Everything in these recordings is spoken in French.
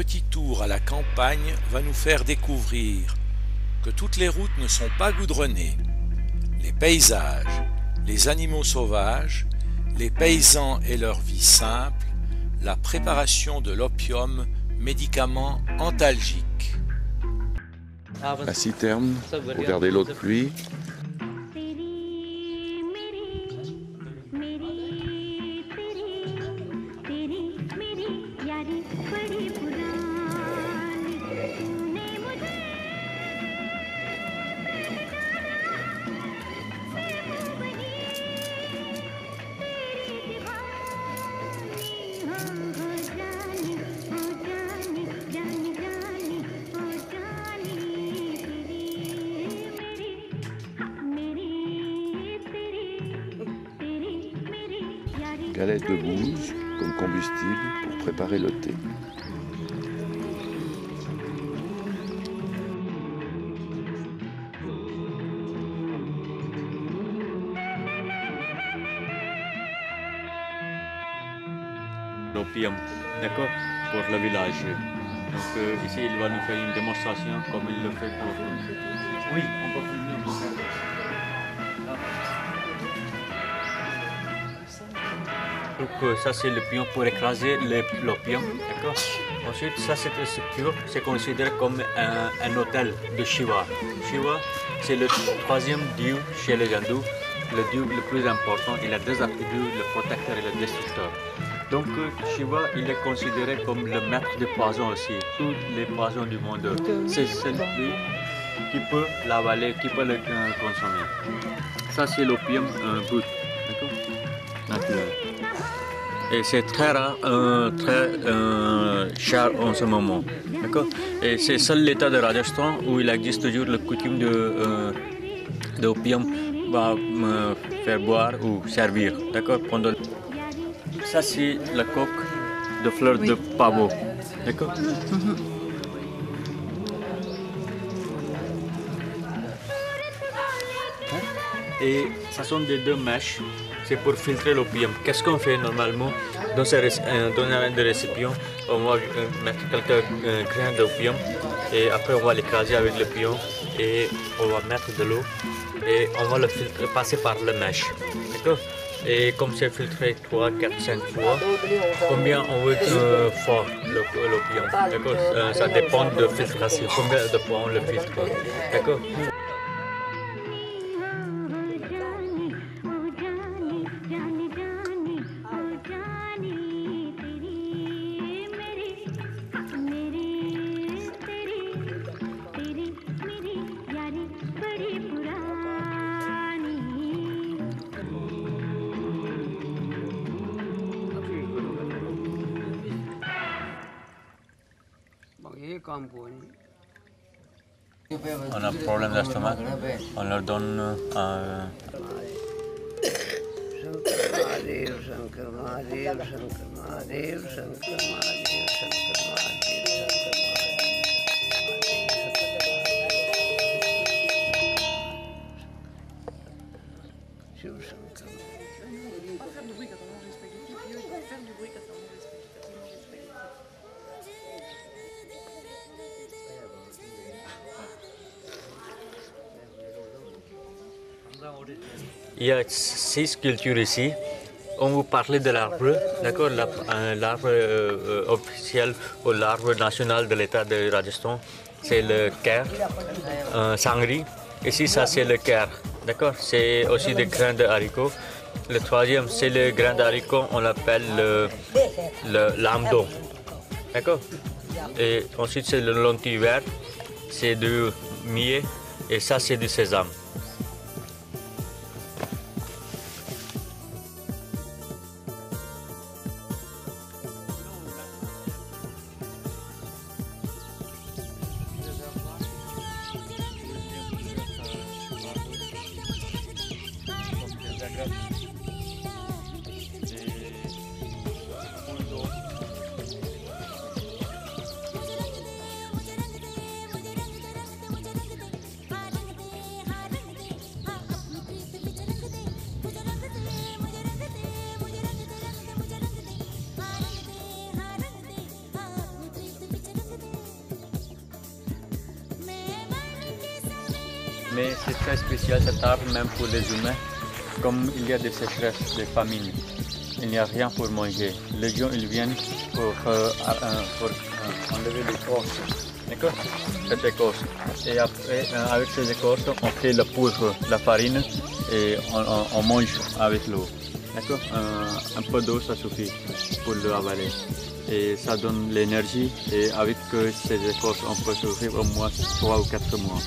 petit tour à la campagne va nous faire découvrir que toutes les routes ne sont pas goudronnées. Les paysages, les animaux sauvages, les paysans et leur vie simple, la préparation de l'opium, médicament antalgique. La citerne, pour garder l'eau de pluie. Galettes de bouse comme combustible pour préparer le thé. L'opium, d'accord, pour le village. Donc ici, il va nous faire une démonstration comme il le fait pour... Oui, on peut filmer. Donc ça c'est le pion pour écraser l'opium, d'accord. Ensuite ça c'est une structure, c'est considéré comme un hôtel de Shiva. Shiva c'est le troisième dieu chez les hindous, le dieu le plus important. Il a deux attributs, le protecteur et le destructeur. Donc Shiva il est considéré comme le maître des poisons aussi, tous les poisons du monde. C'est celui qui peut l'avaler, qui peut le consommer. Ça c'est l'opium brut, d'accord, naturel. Et c'est très rare, très cher en ce moment. Et c'est seul l'état de Rajasthan où il existe toujours la coutume d'opium va me faire boire ou servir. Pendant... Ça c'est la coque de fleurs de pavot. D'accord. Et ça sont des deux mèches. C'est pour filtrer l'opium. Qu'est-ce qu'on fait normalement dans un des récipients? On va mettre quelques grains d'opium et après on va l'écraser avec le pion et on va mettre de l'eau et on va le filtrer, passer par la mèche. D'accord? Et comme c'est filtré 3, 4, 5 fois, combien on veut fort l'opium? D'accord? Ça dépend de filtration, combien de fois on le filtre. D'accord? On a un problème d'estomac, on leur donne un... Il y a 6 cultures ici. On vous parlait de l'arbre, d'accord, l'arbre officiel ou l'arbre national de l'État de Rajasthan, c'est le ker, sangri. Ici, ça c'est le ker, d'accord, c'est aussi des grains de haricots. Le troisième, c'est le grain de haricots, on l'appelle l'amdo, d'accord. Et ensuite, c'est le lentilles vert, c'est du millet et ça c'est du sésame. Mais c'est très spécial cet arbre, même pour les humains. Comme il y a des sécheresses, des famines, il n'y a rien pour manger. Les gens ils viennent pour enlever l'écorce, d'accord? Cette écorce. Et après, avec ces écorces, on fait le poudre, la farine et on mange avec l'eau. D'accord? Un peu d'eau, ça suffit pour le avaler. Et ça donne l'énergie et avec ces écorces, on peut survivre au moins 3 ou 4 mois.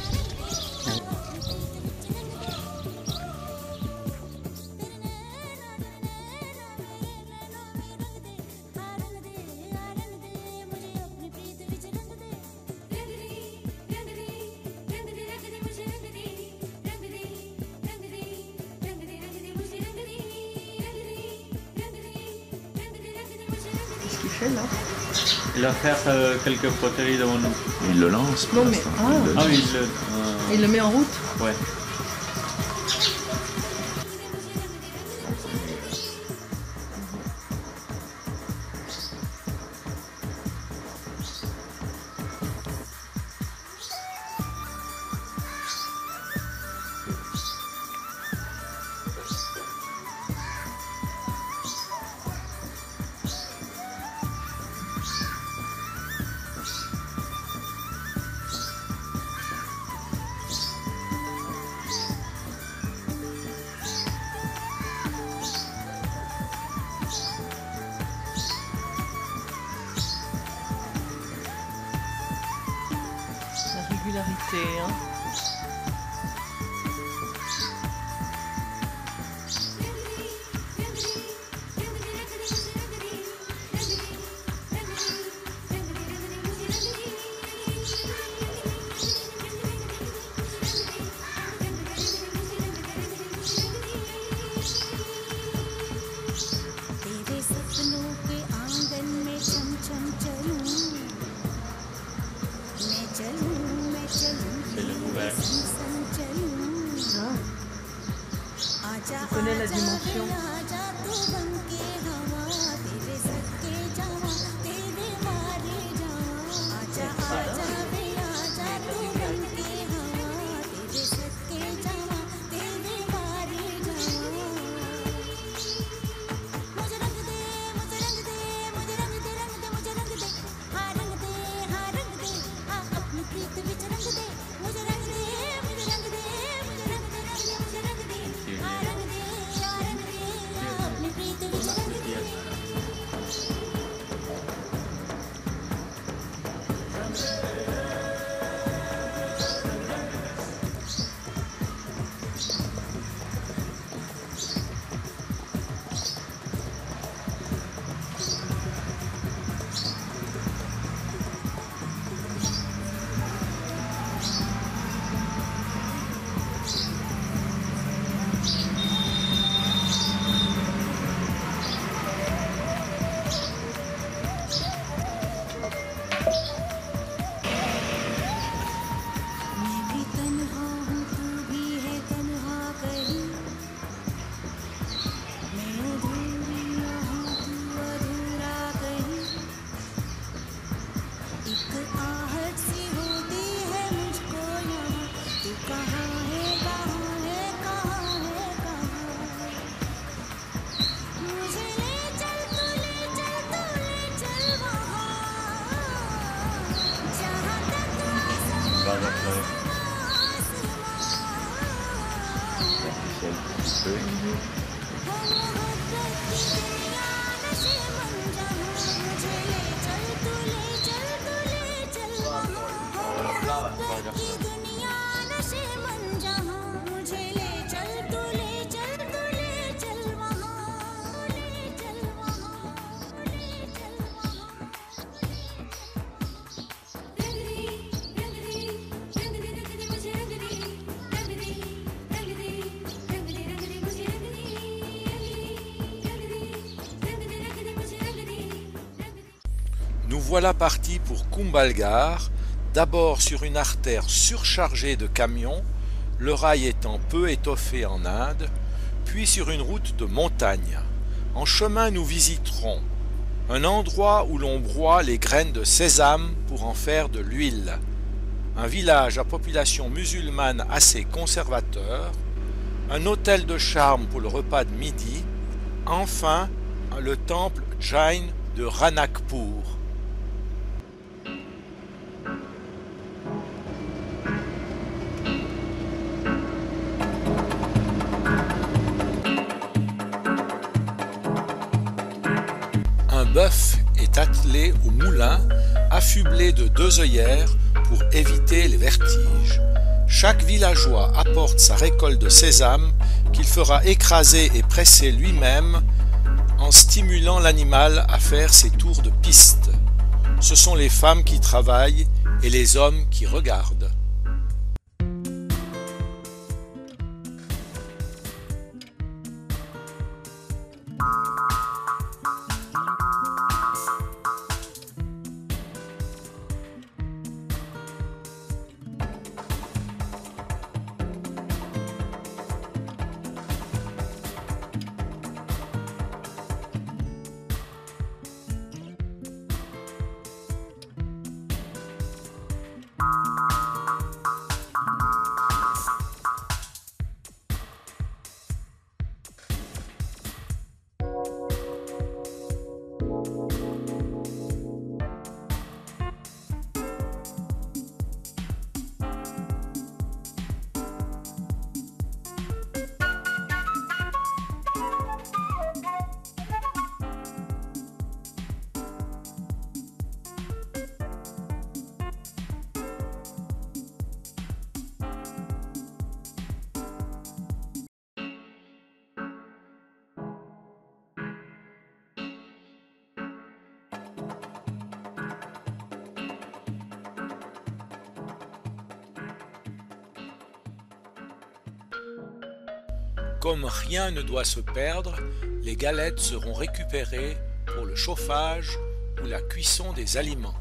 Qu'est-ce qu'il fait là? Il va faire quelques poteries devant nous. Il le lance. Non mais Ah oui, il le met en route. ouais. La régularité, hein. तेरे सपनों के आंगन में चम चम चलूं मैं चलूं तेरे संग संग चलूं आजा Tu connais la dimension. आजा तू बन के हवा तेरे सदके जावा तेरे मारे जावा आजा आजा वे आजा तू बन के हवा तेरे सदके जावा तेरे मारे जावा मुझे रंग दे मुझे रंग दे मुझे रंग दे रंग दे मुझे रंग दे हाँ रंग दे हाँ रंग दे हाँ अपनी प्रीत विच रंग दे मुझे रंग दे मुझे रंग दे मुझे रंग दे रंग दे मुझे रंग दे हाँ रंग दे हाँ अपनी प्रीत विच रंग दे मैं भी तन्हा हूँ तू भी है तन्हा कहीं मैं अधूरी हूँ तू अधूरा कहीं एक आहट सी होती है मुझको यहाँ तू कहाँ है कहाँ है कहाँ है कहाँ मुझे ले चल तू ले चल तू ले चल वहाँ जहाँ तक Nous voilà partis pour Kumbalgar, d'abord sur une artère surchargée de camions, le rail étant peu étoffé en Inde, puis sur une route de montagne. En chemin, nous visiterons un endroit où l'on broie les graines de sésame pour en faire de l'huile, un village à population musulmane assez conservateur, un hôtel de charme pour le repas de midi, enfin le temple Jain de Ranakpur. Un bœuf est attelé au moulin, affublé de 2 œillères pour éviter les vertiges. Chaque villageois apporte sa récolte de sésame qu'il fera écraser et presser lui-même en stimulant l'animal à faire ses tours de piste. Ce sont les femmes qui travaillent et les hommes qui regardent. Comme rien ne doit se perdre, les galettes seront récupérées pour le chauffage ou la cuisson des aliments.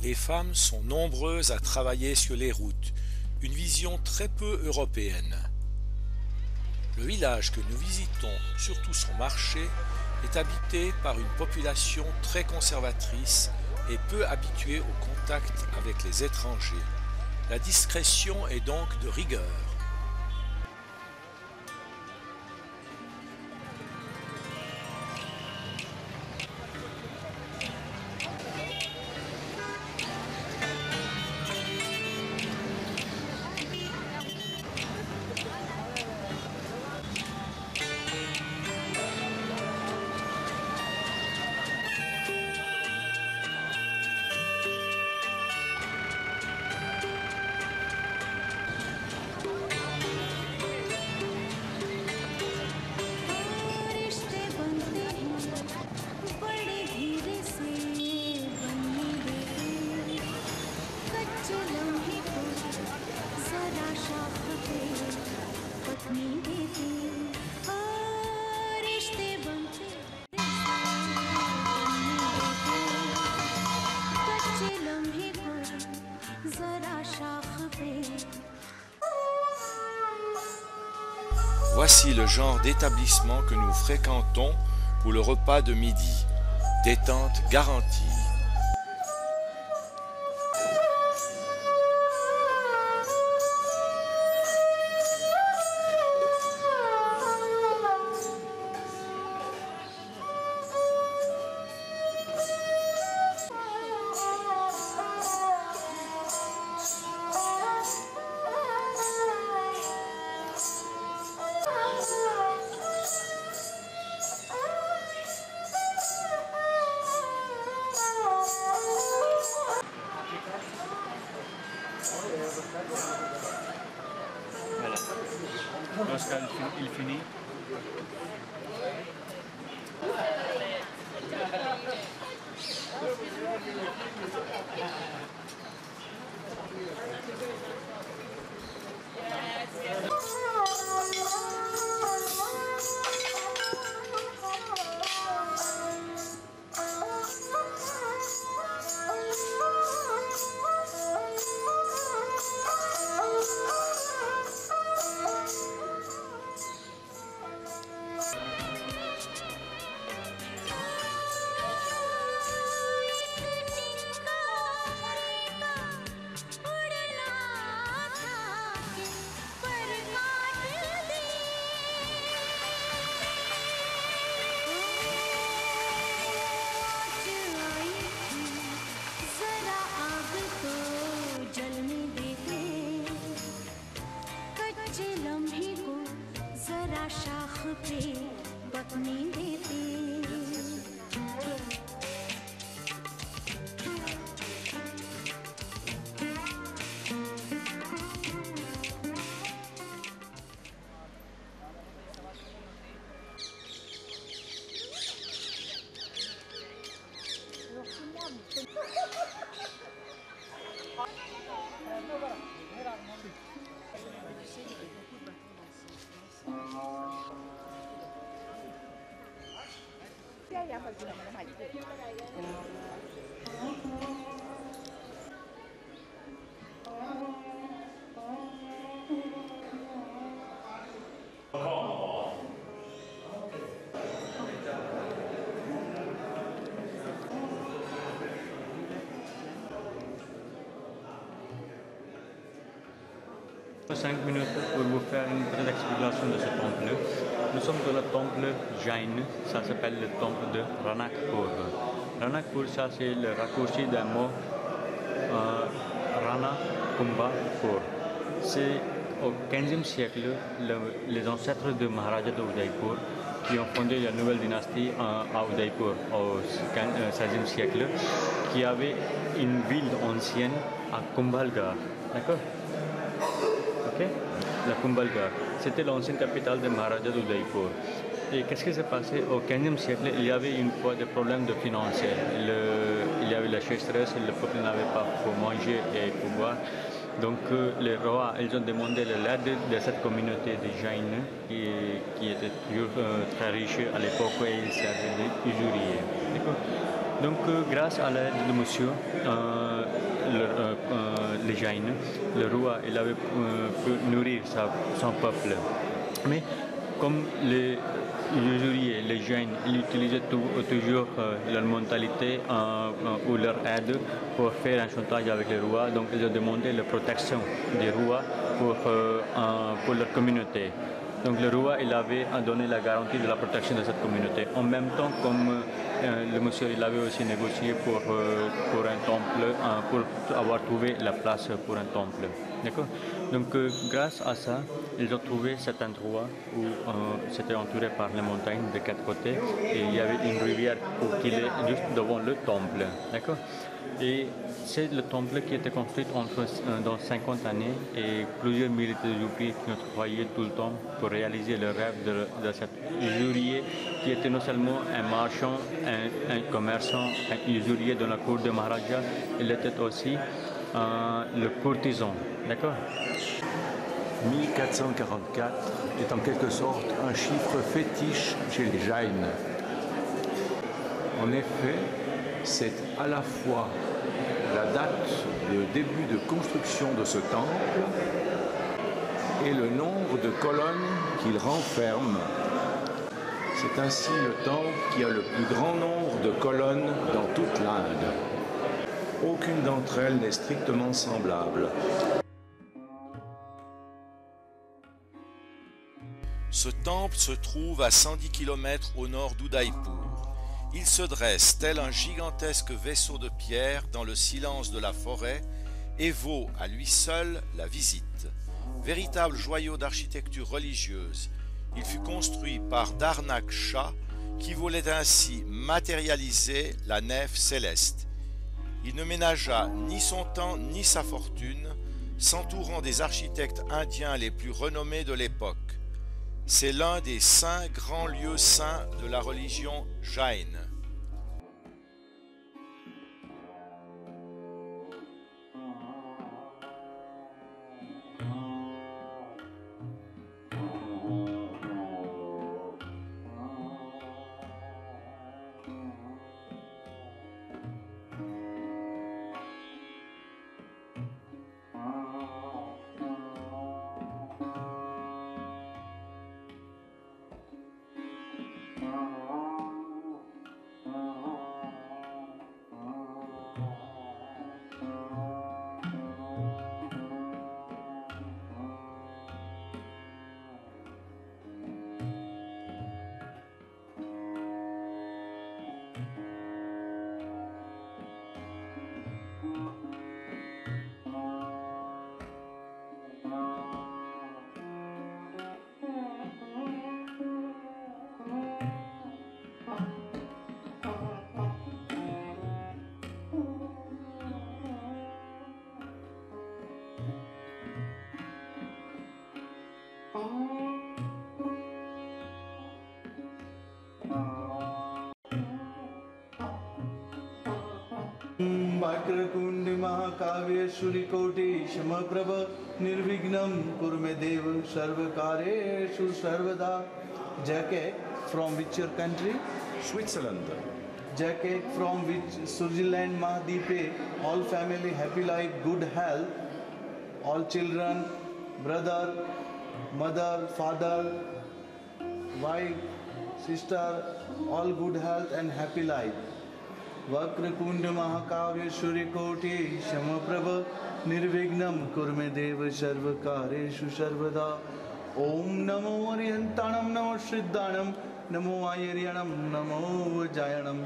Les femmes sont nombreuses à travailler sur les routes, une vision très peu européenne. Le village que nous visitons, surtout son marché, est habité par une population très conservatrice et peu habituée au contact avec les étrangers. La discrétion est donc de rigueur. रिश्ते बनते हैं बड़े धीरे से बनने दे कच्चे लम्हे को जरा शाख पे पत्नी देती रिश्ते बनते कच्चे लम्हे को जरा शाख पे Voici le genre d'établissement que nous fréquentons pour le repas de midi. Détente garantie. lorsqu'il finit. शाख पे पकने देते Pour 5 minutes pour vous faire une petite explication de ce temple. Nous sommes dans le temple Jain, ça s'appelle le temple de Ranakpur. Ranakpur, ça c'est le raccourci d'un mot Rana Kumbha Pur. C'est au 15e siècle les ancêtres de Maharaja de Udaipur qui ont fondé la nouvelle dynastie à Udaipur au 16e siècle, qui avait une ville ancienne à Kumbhalgarh. D'accord? La Kumbhalgarh, c'était l'ancienne capitale de Maharaja d'Udaipur. Et qu'est-ce qui s'est passé au 15e siècle? Il y avait une fois des problèmes de financiers. Il y avait la sécheresse, le peuple n'avait pas pour manger et pour boire. Donc les rois, ils ont demandé l'aide de cette communauté des Jain qui était toujours très riche à l'époque et ils servaient d'usuriers. Donc grâce à l'aide de monsieur, les Jain, le roi il avait pu nourrir son peuple. Mais comme les usuriers, les Jain, ils utilisaient toujours leur mentalité ou leur aide pour faire un chantage avec les rois. Donc ils ont demandé la protection des rois pour leur communauté. Donc le roi il avait donné la garantie de la protection de cette communauté. En même temps, comme le monsieur il avait aussi négocié pour un temple, pour avoir trouvé la place pour un temple. D'accord? Donc grâce à ça, ils ont trouvé cet endroit où c'était entouré par les montagnes de quatre côtés et il y avait une rivière qui est juste devant le temple. D'accord? Et c'est le temple qui a été construit dans 50 années et plusieurs milliers d'ouvriers qui ont travaillé tout le temps pour réaliser le rêve de cet usurier qui était non seulement un marchand, un commerçant, un usurier dans la cour de Maharaja, il était aussi le courtisan. D'accord? 1444 est en quelque sorte un chiffre fétiche chez les Jain. En effet, c'est à la fois la date de début de construction de ce temple et le nombre de colonnes qu'il renferme. C'est ainsi le temple qui a le plus grand nombre de colonnes dans toute l'Inde. Aucune d'entre elles n'est strictement semblable. Ce temple se trouve à 110 km au nord d'Udaipur. Il se dresse tel un gigantesque vaisseau de pierre dans le silence de la forêt et vaut à lui seul la visite. Véritable joyau d'architecture religieuse, il fut construit par Darnak Shah qui voulait ainsi matérialiser la nef céleste. Il ne ménagea ni son temps ni sa fortune, s'entourant des architectes indiens les plus renommés de l'époque. C'est l'un des 5 grands lieux saints de la religion Jain. Vakratunda महाकाव्य सूर्यकोटि समप्रभ निर्विघ्नं कुरु मे देव सर्वकार्येषु सर्वदा. Jacket from which your country? Switzerland. Jacket from which Switzerland Mahadeepe. All family happy life, good health. All children, brother, mother, father, wife, sister, all good health and happy life. Vakratunda महाकाव्य सूर्यकोटि समप्रभ निर्विघ्नं कुरु मे देव सर्वकार्येषु सर्वदा. ओम नमो अरिहंताणं नमो सिद्धाणं नमो आयर्यणं नमो वज्रायणं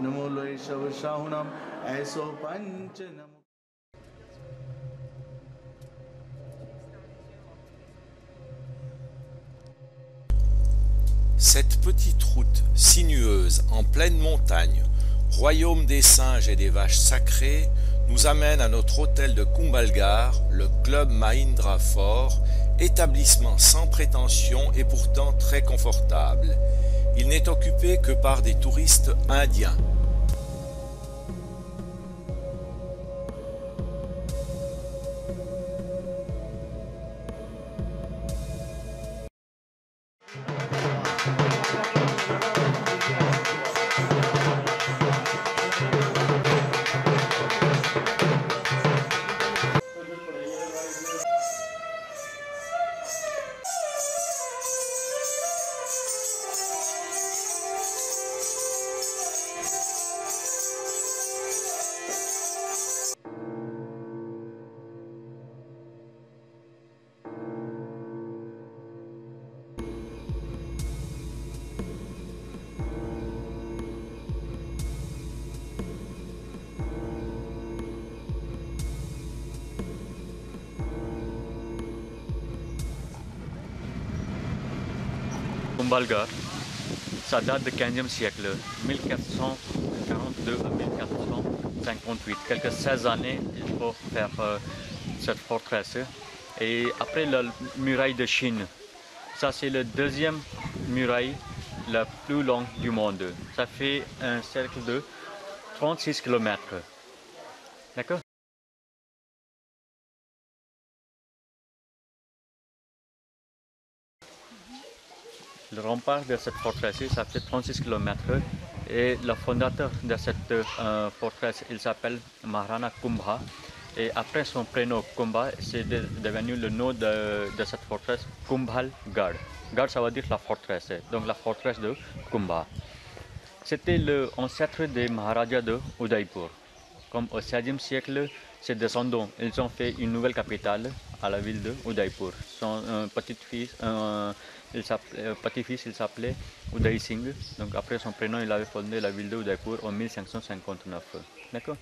नमो लोय शवशाहुणं ऐसो पंच नमो. Cette petite route sinueuse en pleine montagne, royaume des singes et des vaches sacrées, nous amène à notre hôtel de Kumbhalgarh, le club Mahindra Fort, établissement sans prétention et pourtant très confortable. Il n'est occupé que par des touristes indiens. Kumbhalgarh, ça date du 15e siècle, 1442 à 1458. Quelques 16 années, il faut faire cette forteresse. Et après la muraille de Chine, ça c'est la deuxième muraille la plus longue du monde. Ça fait un cercle de 36 km. D'accord? Le rempart de cette forteresse, ça fait 36 km et le fondateur de cette forteresse, il s'appelle Maharana Kumbha. Et après son prénom Kumbha, c'est devenu le nom de cette forteresse Kumbhalgarh. Garh, ça veut dire la forteresse, donc la forteresse de Kumbha. C'était l'ancêtre des Maharajas de Udaipur. Comme au XVIe siècle, ses descendants, ils ont fait une nouvelle capitale à la ville de Udaipur. Son petit-fils, il s'appelait Uday Singh. Donc après son prénom, il avait fondé la ville de Udaipur en 1559. D'accord?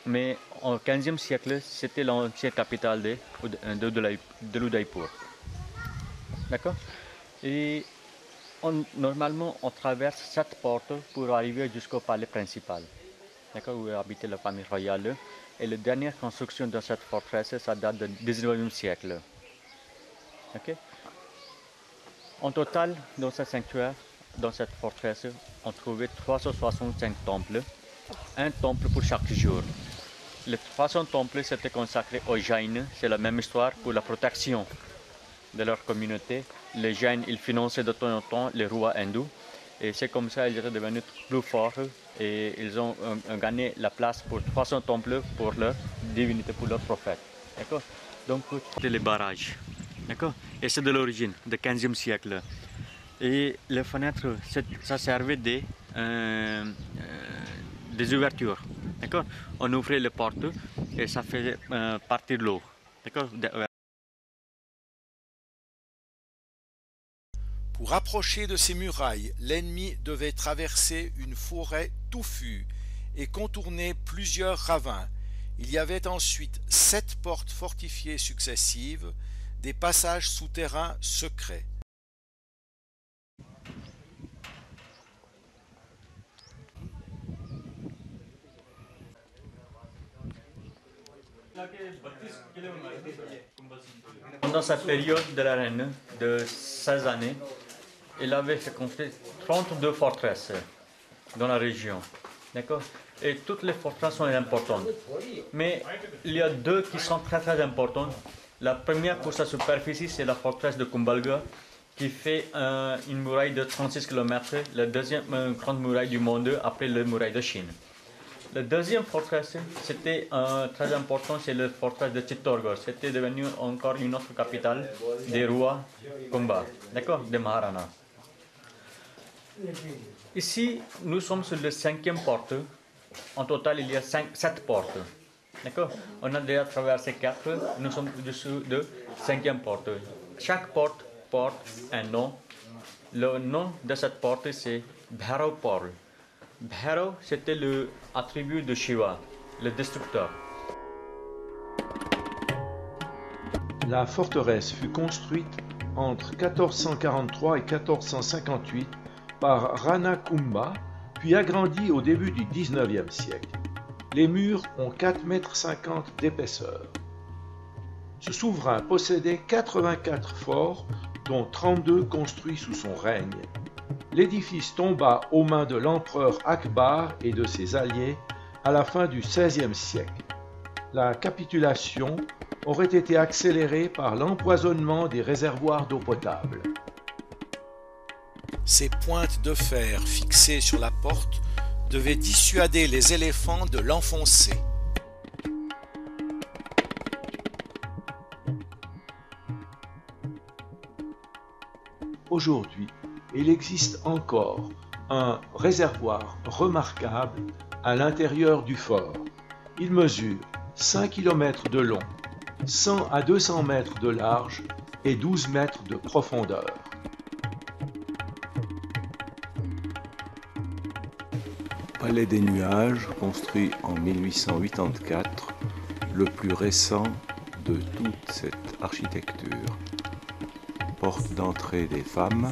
Mais au XVe siècle, c'était l'ancienne capitale de l'Udaipur. D'accord? Et normalement, on traverse cette porte pour arriver jusqu'au palais principal, d'accord, où habitait la famille royale. Et la dernière construction de cette forteresse, ça date du 19e siècle. Okay? En total, dans ce sanctuaire, dans cette forteresse, on trouvait 365 temples, un temple pour chaque jour. Les 300 temples c'était consacré aux Jains, c'est la même histoire pour la protection de leur communauté. Les Jains, ils finançaient de temps en temps les rois hindous et c'est comme ça qu'ils étaient devenus plus forts et ils ont gagné la place pour 300 temples pour leur divinité, pour leur prophète. D'accord? Donc, c'était les barrages. D'accord? Et c'est de l'origine, du 15e siècle. Et les fenêtres, ça servait des ouvertures. D'accord? On ouvrait les portes et ça faisait partir l'eau. D'accord? Pour approcher de ces murailles, l'ennemi devait traverser une forêt touffue et contourner plusieurs ravins. Il y avait ensuite 7 portes fortifiées successives, des passages souterrains secrets. Pendant cette période de la reine de 16 années, il avait fait construire 32 forteresses dans la région. D'accord? Et toutes les forteresses sont importantes. Mais il y a 2 qui sont très très importantes. La première pour sa superficie, c'est la forteresse de Kumbhalgha, qui fait une muraille de 36 km, la deuxième grande muraille du monde après la muraille de Chine. La deuxième forteresse, c'était très important, c'est la forteresse de Chittorgarh. C'était devenu encore une autre capitale des rois Kumbha, d'accord, des Maharanas. Ici, nous sommes sur la 5e porte. En total, il y a 7 portes. D'accord? On a déjà traversé 4, nous sommes au-dessus de 5e porte. Chaque porte porte un nom. Le nom de cette porte, c'est Bhairav Porte. Bhairav, c'était l'attribut de Shiva, le destructeur. La forteresse fut construite entre 1443 et 1458 par Rana Kumbha, puis agrandie au début du 19e siècle. Les murs ont 4,50 m d'épaisseur. Ce souverain possédait 84 forts, dont 32 construits sous son règne. L'édifice tomba aux mains de l'empereur Akbar et de ses alliés à la fin du XVIe siècle. La capitulation aurait été accélérée par l'empoisonnement des réservoirs d'eau potable. Ces pointes de fer fixées sur la porte devaient dissuader les éléphants de l'enfoncer. Aujourd'hui, il existe encore un réservoir remarquable à l'intérieur du fort. Il mesure 5 km de long, 100 à 200 mètres de large et 12 mètres de profondeur. Palais des Nuages, construit en 1884, le plus récent de toute cette architecture. Porte d'entrée des femmes.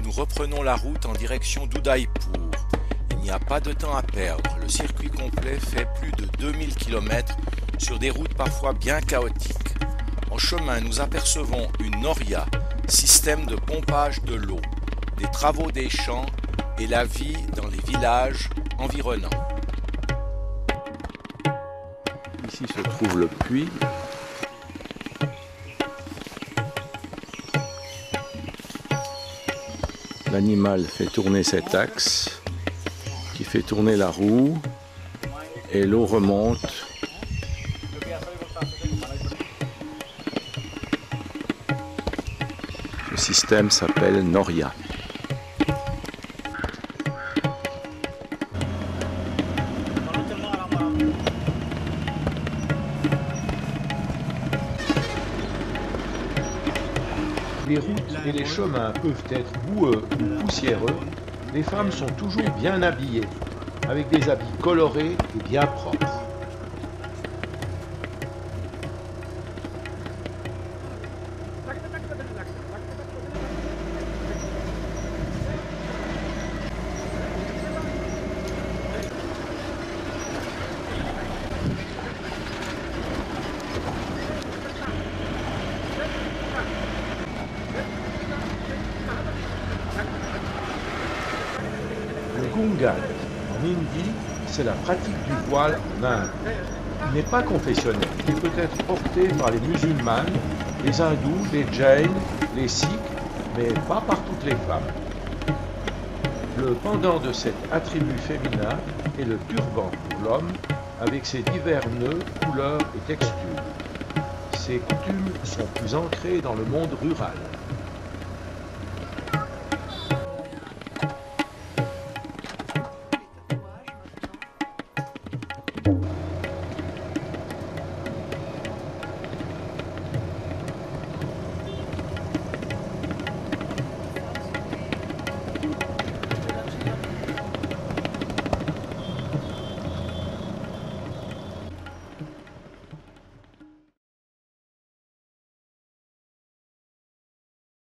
Nous reprenons la route en direction d'Udaipur. n'y a pas de temps à perdre. Le circuit complet fait plus de 2000 km sur des routes parfois bien chaotiques. En chemin, nous apercevons une noria, système de pompage de l'eau, des travaux des champs et la vie dans les villages environnants. Ici se trouve le puits. L'animal fait tourner cet axe qui fait tourner la roue et l'eau remonte. Ce système s'appelle noria. Les routes et les chemins peuvent être boueux ou poussiéreux. Les femmes sont toujours bien habillées, avec des habits colorés et bien propres. Le gungan, en hindi, c'est la pratique du voile en Inde. Il n'est pas confessionnel, il peut être porté par les musulmanes, les hindous, les jains, les sikhs, mais pas par toutes les femmes. Le pendant de cet attribut féminin est le turban pour l'homme, avec ses divers nœuds, couleurs et textures. Ces coutumes sont plus ancrées dans le monde rural.